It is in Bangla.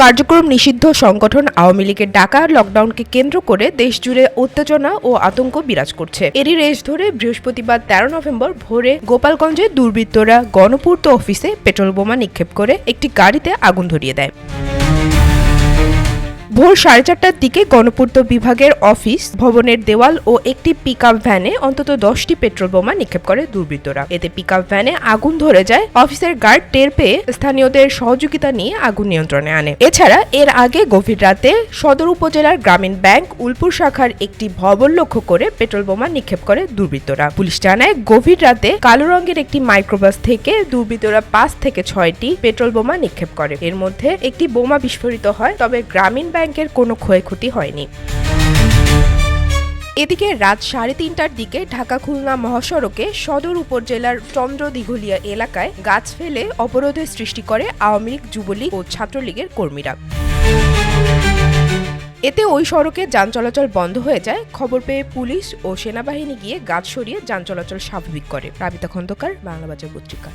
কার্যক্রম নিষিদ্ধ সংগঠন আওয়ামী লীগের ডাকা লকডাউনকে কেন্দ্র করে দেশজুড়ে উত্তেজনা ও আতঙ্ক বিরাজ করছে। এরই রেশ ধরে বৃহস্পতিবার ১৩ নভেম্বর ভোরে গোপালগঞ্জে দুর্বৃত্তরা গণপূর্ত অফিসে পেট্রোল বোমা নিক্ষেপ করে একটি গাড়িতে আগুন ধরিয়ে দেয়। ভোর 4:30টার দিকে গণপূর্ত বিভাগের অফিস ভবনের দেওয়াল ও একটি পিকআপ ভ্যানে অন্তত 10টি পেট্রোল বোমা নিক্ষেপ করে দুর্বৃত্তরা। এতে পিকআপ ভ্যানে আগুন ধরে যায়। অফিসের গার্ড টের পেয়ে স্থানীয়দের সহযোগিতা নিয়ে আগুন নিয়ন্ত্রণে আনে। এছাড়া এর আগে গভীর রাতে সদর উপজেলার গ্রামীণ ব্যাংক উলপুর শাখার একটি ভবন লক্ষ্য করে পেট্রোল বোমা নিক্ষেপ করে দুর্বৃত্তরা। পুলিশ জানায়, গভীর রাতে কালো রঙের একটি মাইক্রোবাস থেকে দুর্বৃত্তরা 5 থেকে 6টি পেট্রোল বোমা নিক্ষেপ করে। এর মধ্যে একটি বোমা বিস্ফোরিত হয়, তবে গ্রামীণ ব্যাংকের কোনো ক্ষয়ক্ষতি হয়নি। এদিকে রাত 3:30টার দিকে ঢাকা খুলনা মহাসড়কে সদর উপজেলার চন্দ্রদিঘলিয়া এলাকায় গাছ ফেলে অবরোধের সৃষ্টি করে আওয়ামী লীগ, যুবলীগ ও ছাত্রলীগের কর্মীরা। এতে ওই সড়কে যান চলাচল বন্ধ হয়ে যায়। খবর পেয়ে পুলিশ ও সেনাবাহিনী গিয়ে গাছ সরিয়ে যান চলাচল স্বাভাবিক করে। রাবিতা খন্দকার, বাংলা বাজার পত্রিকা।